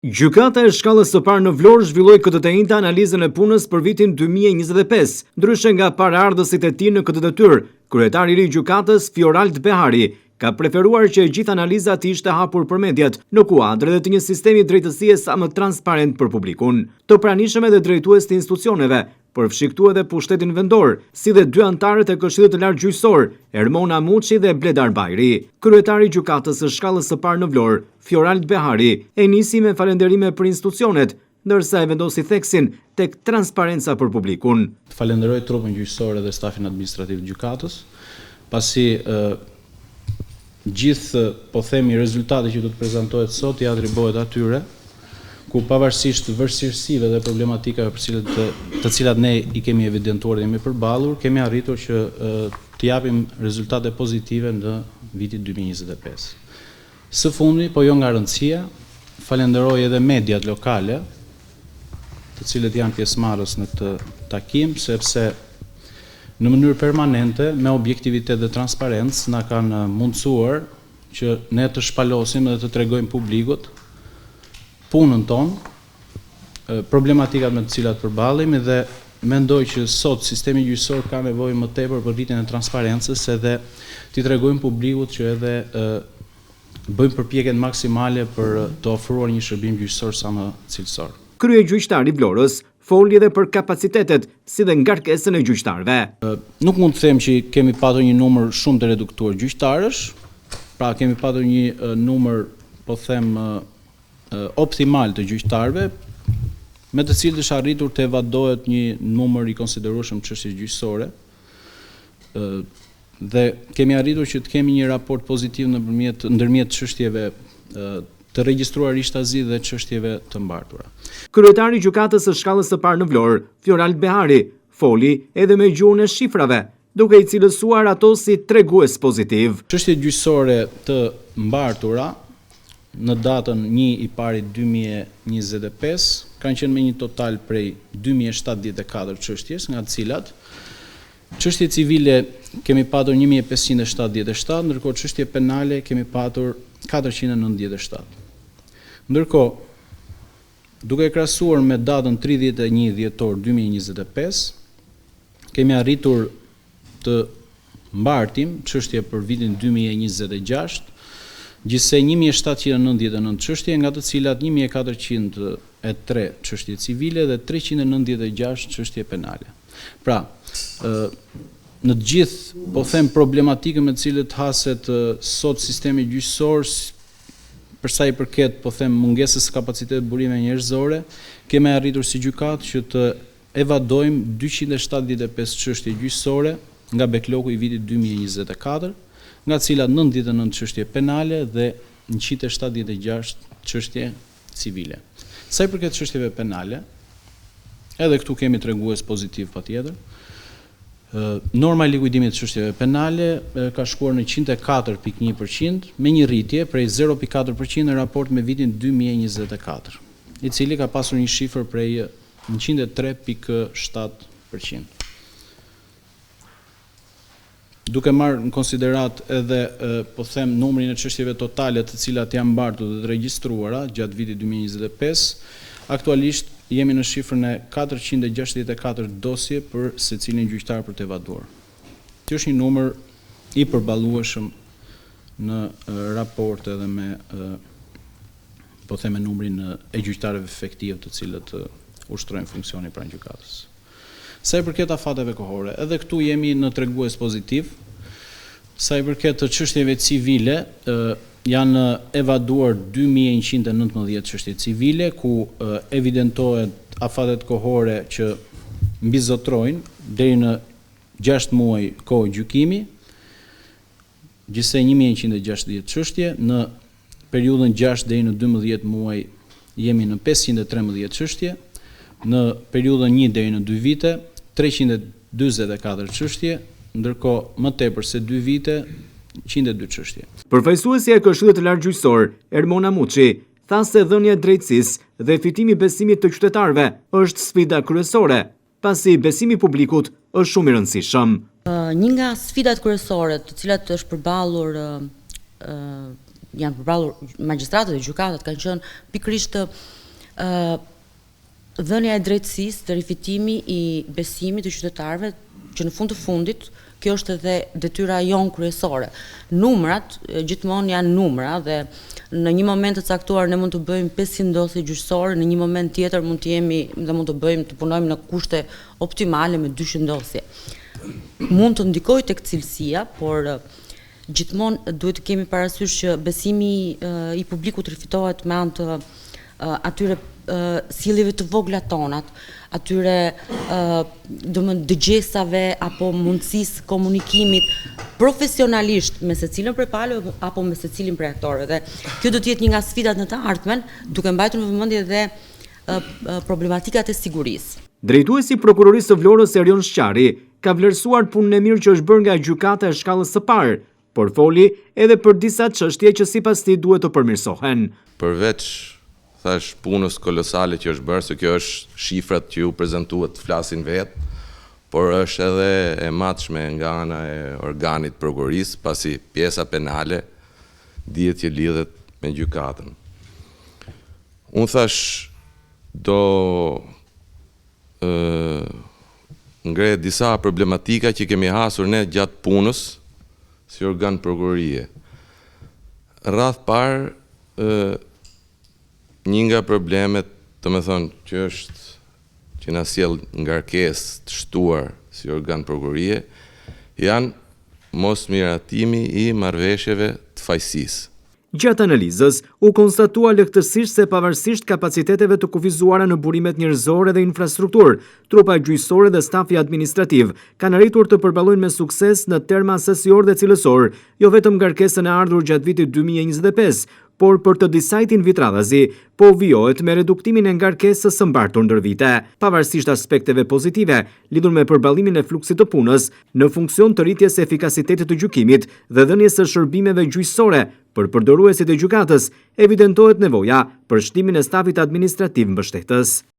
Gjykata e shkallës së parë në Vlorë zhvilloi këtë të njëjtë analizën e punës për vitin 2025, ndryshe nga paraardhësit e tij në këtë detyrë. Kryetari i ri i gjykatës, Fiorald Behari, ka preferuar që gjithë analiza të ishte hapur për mediat, në kuadër dhe të një sistemi drejtësie sa më transparent për publikun, të pranishëm edhe drejtues të institucioneve, përfshiktu edhe pushtetin vendor, si dhe dy antarët e Këshillit të Lartë Gjyqësor, Ermona Muçi dhe Bledar Bajri. Kryetari i gjykatës së shkallës së parë në Vlorë, Fiorald Behari, e nisi me falënderime për institucionet, ndërsa e vendosi theksin tek transparenca për publikun. Falenderoj trupin gjyqësor dhe stafin administrativ të gjykatës, pasi gjithë, po themi, rezultati që do të prezantohet sot i atribuohet atyre, ku pavarësisht vështirësive dhe problematikave të cilat ne i kemi evidentuar dhe jemi përballur, kemi arritur që të japim rezultate pozitive në vitin 2025. Së fundi, po jo nga rëndësia, falenderoj edhe mediat lokale, të cilët janë pjesëmarrës në këtë takim, sepse në mënyrë permanente, me objektivitet dhe transparencë, na kanë mundësuar që ne të shpalosim dhe të tregojmë publikut punën tonë, problematikat me të cilat përballemi dhe mendoj që sot sistemi gjyqësor ka nevojë më tepër për rritjen e transparencës edhe t'i tregojmë publikut që edhe bëjmë përpjekjet maksimale për të ofruar një shërbim gjyqësor sa më cilësor. Kryegjyqtari i Vlorës foli edhe për kapacitetet si dhe ngarkesën e gjyqtarëve. Nuk mund të them që kemi patur një numër shumë të reduktuar gjyqtarësh, pra kemi patur një numër, po them, optimal të gjyqtarëve, me të cilët është arritur të evadohet një numër i konsiderueshëm çështje gjyqësore, dhe kemi arritur që të kemi një raport pozitiv ndërmjet çështjeve të regjistruar ishtazi dhe çështjeve të mbartura. Kryetari i gjykatës së shkallës së parë në Vlorë, Fiorald Behari, foli edhe me gjuhën e shifrave, duke i cilësuar ato si tregues pozitiv. Çështjet gjyqësore të mbartura në datën 1/1/2025 kanë qenë me një total prej 2074 çështjes, nga të cilat çështje civile kemi patur 1577, ndërkohë çështje penale kemi patur 497. Ndërkohë, duke krahasuar me datën 31 dhjetor 2025, kemi arritur të mbartim çështje për vitin 2026, gjithsej 1799 çështje, nga të cilat 1403 çështje civile dhe 396 çështje penale. Pra, në të gjithë, po them, problematikën me të cilët haset sot sistemi gjyqësor, për sa i përket, po them, mungesës së kapacitetit burime njerëzore, kemi arritur si gjykatë që të evadojmë 275 çështje gjyqësore nga backlogu i vitit 2024, nga të cilat 99 çështje penale dhe 176 çështje civile. Sa i përket çështjeve penale, edhe këtu kemi tregues pozitiv patjetër. Norma e likuidimit të çështjeve penale ka shkuar në 104.1%, me një rritje prej 0.4% në raport me vitin 2024, i cili ka pasur një shifër prej 103.7%. Duke marrë në konsiderat edhe, po them, numrin e çështjeve totale të cilat janë mbartur dhe të regjistruara gjatë vitit 2025, aktualisht jemi në shifrën e 464 dosje për secilin gjyqtar për të evaduar. Kjo është një numër i përballueshëm në raport edhe me, po them, numrin e gjyqtarëve efektiv të cilët ushtrojnë funksionin pranë gjykatës. Sa i përket afateve kohore, edhe këtu jemi në tregues pozitiv. Sa i përket të çështjeve civile, janë evaduar 2119 çështje civile, ku evidentohet afatet kohore që mbizotrojnë deri në 6 muaj kohë gjykimi, gjithsej 1160 çështje, në periudhën 6 deri në 12 muaj jemi në 513 çështje, në periudhën 1 deri në 2 vite 344 çështje, ndërkohë më tepër se 2 vite 102 çështje. Përfaqësuesja e Këshillit të Lartë Gjyqësor, Ermona Muçi, tha se dhënia e drejtësisë dhe fitimi i besimit të qytetarëve është sfida kryesore, pasi besimi i publikut është shumë i rëndësishëm. Një nga sfidat kryesore të cilat është përballur janë përballur magjistratët dhe gjykatët kanë qenë pikërisht dhënia e drejtësisë, verifitimi i besimit të qytetarëve që në fund të fundit kjo është edhe detyra jonë kryesore. Numrat gjithmonë janë numra dhe në një moment të caktuar ne mund të bëjmë 500 ndosje gjyqësore, në një moment tjetër mund të jemi dhe mund të punojmë në kushte optimale me 200 ndosje. Mund të ndikojë tek cilësia, por gjithmonë duhet të kemi parasysh që besimi i publikut rifitohet me anë të atyre sjelljeve të vogla tonat, atyre dëgjesave apo mundësisë komunikimit profesionalisht me secilin prej palëve apo me secilin prej aktorëve. Dhe kjo do të jetë një nga sfidat në të ardhmen, duke mbajtur në vëmendje edhe problematikat e sigurisë. Drejtuesi i Prokurorisë së Vlorës Erion Shqari ka vlerësuar punën e mirë që është bërë nga gjykata e shkallës së parë, por foli edhe për disa çështje që sipas tij duhet të përmirësohen. Përveç thash punës kolosale që është bërë, se kjo është shifrat që ju prezentuat flasin vetë, por është edhe e matshme nga ana e organit prokurorisë, pasi pjesa penale dihet që lidhet me gjykatën. Unë thash do ngre disa problematika që kemi hasur ne gjatë punës si organ prokurorie. Rreth parë një nga problemet, që na sjell ngarkesë të shtuar si organ prokurorie, janë mosmiratimi i marrëveshjeve të fajësisë. Gjatë analizës, u konstatua lehtësisht se pavarësisht kapaciteteve të kufizuara në burimet njerëzore dhe infrastrukturë, trupa gjyqësore dhe stafi administrativ kanë arritur të përballojnë me sukses në terma sesior dhe cilësor, jo vetëm ngarkesën e ardhur gjatë vitit 2025, por për të disajtin vitradhazi, po vijohet me reduktimin e ngarkesës së mbartur ndër vite. Pavarësisht aspekteve pozitive, lidhur me përballimin e fluksit të punës, në funksion të rritjes së efikasitetit të gjykimit dhe dhënies së shërbimeve gjyqësore për përdoruesit e gjykatës, evidentohet nevoja për shtimin e stafit administrativ mbështetës.